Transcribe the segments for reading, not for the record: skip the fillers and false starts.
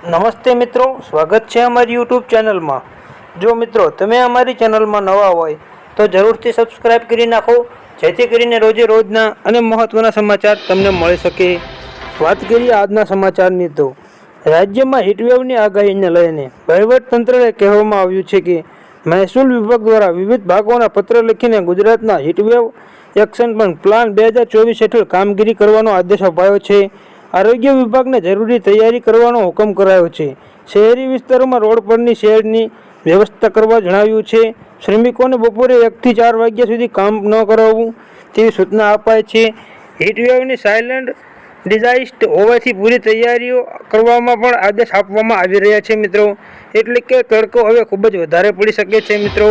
નમસ્તે મિત્રો, સ્વાગત છે અમારી યુટ્યુબ ચેનલમાં। જો મિત્રો તમે અમારી ચેનલમાં નવા હોય તો જરૂરથી સબસ્ક્રાઇબ કરી નાખો, જેથી કરીને રોજે રોજના અને મહત્ત્વના સમાચાર તમને મળી શકે। વાત કરીએ આજના સમાચારની તો રાજ્યમાં હીટવેવની આગાહીને લઈને વહીવટતંત્રએ કહેવામાં આવ્યું છે કે મહેસૂલ વિભાગ દ્વારા વિવિધ ભાગોના પત્ર લખીને ગુજરાતના હીટવેવ એક્શન પ્લાન 2024 હેઠળ કામગીરી કરવાનો આદેશ અપાયો છે। આરોગ્ય વિભાગને જરૂરી તૈયારી કરવાનો હુકમ કરાયો છે। શહેરી વિસ્તારોમાં રોડ પરની શેડની વ્યવસ્થા કરવા જણાવ્યું છે। શ્રમિકોને બપોરે 1 થી 4 વાગ્યા સુધી કામ ન કરાવવું તેવી સૂચના અપાઈ છે। હીટવેવની સાયલેન્ટ ડિઝાસ્ટર હોવાથી પૂરી તૈયારીઓ કરવામાં પણ આદેશ આપવામાં આવી રહ્યા છે મિત્રો। એટલે કે તડકો હવે ખૂબ જ વધારે પડી શકે છે મિત્રો।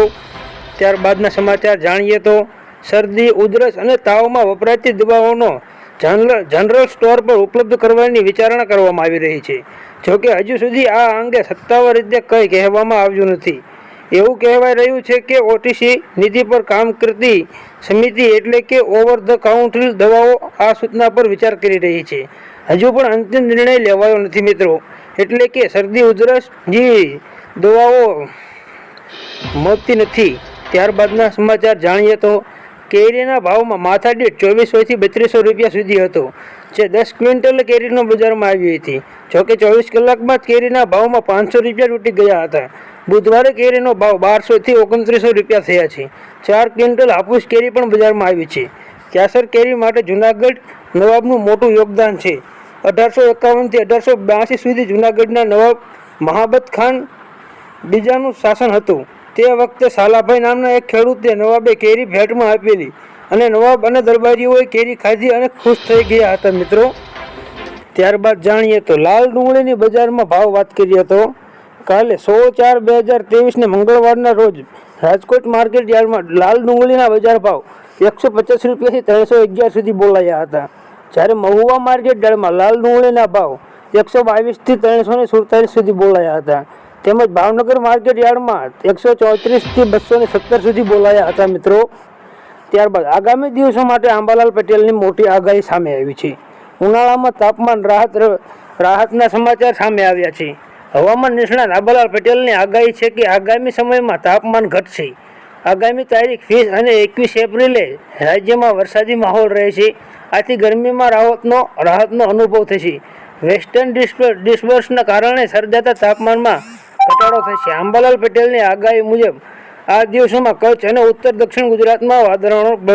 ત્યારબાદના સમાચાર જાણીએ તો શરદી, ઉધરસ અને તાવમાં વપરાતી દવાઓનો જનરલ સ્ટોર પર ઉપલબ્ધ કરવાની વિચારણા કરવામાં આવી રહી છે। જોકે હજુ સુધી આ અંગે સત્તાવાર રીતે કંઈ કહેવામાં આવ્યું નથી। એવું કહેવાય રહ્યું છે કે ઓટીસી નીતિ પર કામ કરતી સમિતિ એટલે કે ઓવર ધ કાઉન્ટર દવાઓ આ સૂચના પર વિચાર કરી રહી છે। હજુ પણ અંતિમ નિર્ણય લેવાયો નથી મિત્રો। એટલે કે શરદી ઉધરસ જેવી દવાઓ મળતી નથી। ત્યારબાદના સમાચાર જાણીએ તો કેરીના ભાવમાં માથાદીઠ 2400 થી 3200 રૂપિયા સુધી હતો, જે 10 ક્વિન્ટલ કેરીનો બજારમાં આવી હતી। જોકે 24 કલાકમાં જ કેરીના ભાવમાં 500 રૂપિયા તૂટી ગયા હતા। બુધવારે કેરીનો ભાવ 1200 થી 2900 રૂપિયા થયા છે। 4 ક્વિન્ટલ હાફૂસ કેરી પણ બજારમાં આવી છે। કેસર કેરી માટે જૂનાગઢ નવાબનું મોટું યોગદાન છે। 1851 થી 1882 સુધી જૂનાગઢના નવાબ મહાબત ખાન બીજાનું શાસન હતું। તે વખતે સાલાભાઈ નામના એક ખેડૂતે નવાબે કેરી ભેટમાં આપેલી અને નવાબ અને દરબારીઓએ કેરી ખાધી અને ખુશ થઈ ગયા હતા મિત્રો। ત્યારબાદ જાણીએ તો લાલ ડુંગળીની બજારમાં ભાવ વાત કરીએ તો કાલે 16/4/2023 મંગળવારના રોજ રાજકોટ માર્કેટ યાર્ડમાં લાલ ડુંગળીના બજાર ભાવ 150 રૂપિયાથી 311 સુધી બોલાયા હતા। જ્યારે મહુવા માર્કેટ યાર્ડમાં લાલ ડુંગળીના ભાવ 122 થી 347 સુધી બોલાયા હતા। તેમજ ભાવનગર માર્કેટ યાર્ડમાં 134 થી 217 સુધી બોલાયા હતા મિત્રો। ત્યારબાદ આગામી દિવસો માટે અંબાલાલ પટેલની મોટી આગાહી સામે આવી છે। ઉનાળામાં તાપમાન રાહતના સમાચાર સામે આવ્યા છે। હવામાન નિષ્ણાત અંબાલાલ પટેલની આગાહી છે કે આગામી સમયમાં તાપમાન ઘટશે। આગામી તારીખ 20 અને 21 એપ્રિલે રાજ્યમાં વરસાદી માહોલ રહેશે। આથી ગરમીમાં રાહતનો અનુભવ થશે। વેસ્ટર્ન ડિસ્ટર્બન્સના કારણે સર્જાતા તાપમાનમાં ઘટાડો થશે। અંબાલાલ પટેલની આગાહી મુજબ આ દિવસોમાં કચ્છ અને ઉત્તર દક્ષિણ ગુજરાતમાં વાદળાનો